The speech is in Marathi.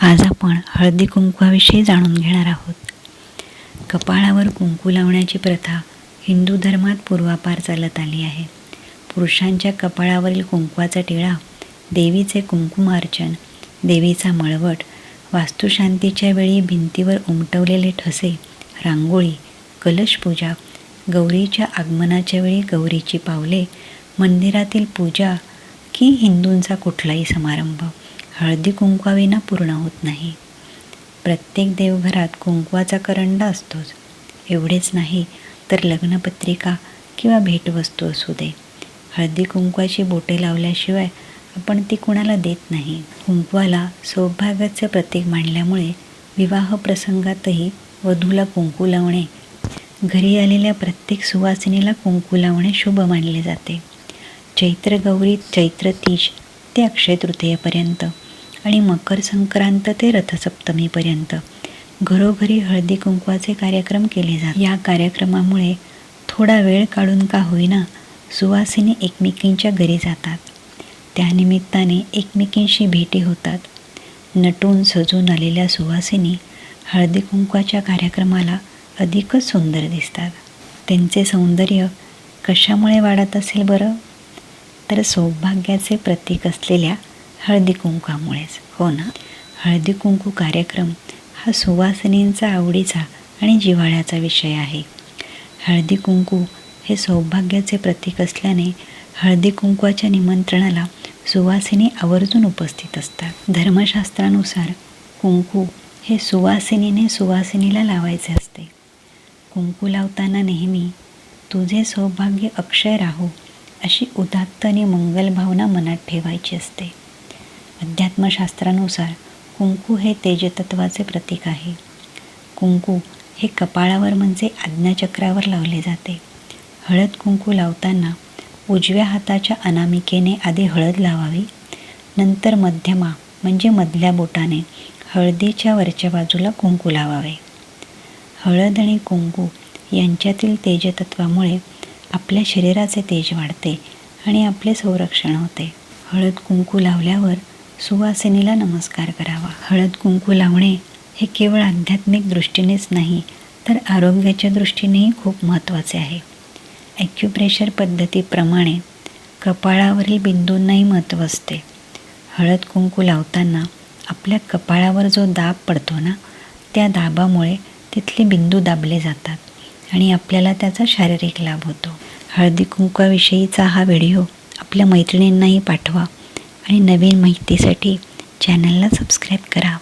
आज आपण हळदी कुंकवाविषयी जाणून घेणार आहोत. कपाळावर कुंकू लावण्याची प्रथा हिंदू धर्मात पूर्वापार चालत आली आहे. पुरुषांच्या कपाळावरील कुंकवाचा टिळा, देवीचे कुंकुमार्चन, देवीचा मळवट, वास्तुशांतीच्या वेळी भिंतीवर उमटवलेले ठसे, रांगोळी, कलशपूजा, गौरीच्या आगमनाच्या वेळी गौरीची पावले, मंदिरातील पूजा की हिंदूंचा कुठलाही समारंभ हळदी कुंकवाविना पूर्ण होत नाही. प्रत्येक देवघरात कुंकवाचा करंडा असतोच. एवढेच नाही तर लग्नपत्रिका किंवा भेटवस्तू असू दे, हळदी कुंकवाची बोटे लावल्याशिवाय आपण ती कुणाला देत नाही. कुंकवाला सौभाग्याचे प्रतीक मानल्यामुळे विवाह प्रसंगातही वधूला कुंकू लावणे, घरी आलेल्या प्रत्येक सुवासिनीला कुंकू लावणे शुभ मानले जाते. चैत्र गौरी चैत्र तीज ते अक्षय तृतीयेपर्यंत आणि मकर संक्रांत ते रथसप्तमीपर्यंत घरोघरी हळदी कुंकवाचे कार्यक्रम केले जातात. या कार्यक्रमामुळे थोडा वेळ काढून का होईना सुवासिनी एकमेकींच्या घरी जातात. त्यानिमित्ताने एकमेकींशी भेटी होतात. नटून सजून आलेल्या सुवासिनी हळदी कुंकवाच्या कार्यक्रमाला अधिकच सुंदर दिसतात. त्यांचे सौंदर्य कशामुळे वाढत असेल बरं? तर सौभाग्याचे प्रतीक असलेल्या हळदी कुंकवामुळेच, हो ना. हळदी कुंकू कार्यक्रम हा सुवासिनींचा आवडीचा आणि जिव्हाळ्याचा विषय आहे. हळदी कुंकू हे सौभाग्याचे प्रतीक असल्याने हळदी कुंकवाच्या निमंत्रणाला सुवासिनी आवर्जून उपस्थित असतात. धर्मशास्त्रानुसार कुंकू हे सुवासिनीने सुवासिनीला लावायचे असते. कुंकू लावताना नेहमी तुझे सौभाग्य अक्षय राहो अशी उदात्त आणि मंगल भावना मनात ठेवायची असते. अध्यात्मशास्त्रानुसार कुंकू हे तेजतत्वाचे प्रतीक आहे. कुंकू हे कपाळावर म्हणजे आज्ञाचक्रावर लावले जाते. हळद कुंकू लावताना उजव्या हाताच्या अनामिकेने आधी हळद लावावी, नंतर मध्यमा म्हणजे मधल्या बोटाने हळदीच्या वरच्या बाजूला कुंकू लावावे. हळद आणि कुंकू यांच्यातील तेजतत्वामुळे आपल्या शरीराचे तेज वाढते आणि आपले संरक्षण होते. हळद कुंकू लावल्यावर सुवासिनीला नमस्कार करावा. हळद कुंकू लावणे हे केवळ आध्यात्मिक दृष्टीनेच नाही तर आरोग्याच्या दृष्टीनेही खूप महत्त्वाचे आहे. ॲक्युप्रेशर पद्धतीप्रमाणे कपाळावरील बिंदूंनाही महत्त्व असते. हळद कुंकू लावताना आपल्या कपाळावर जो दाब पडतो ना, त्या दाबामुळे तिथले बिंदू दाबले जातात आणि आपल्याला त्याचा शारीरिक लाभ होतो. हळदी कुंकवाविषयीचा हा व्हिडिओ आपल्या मैत्रिणींनाही पाठवा आणि नवीन माहितीसाठी चॅनलला सबस्क्राईब करा.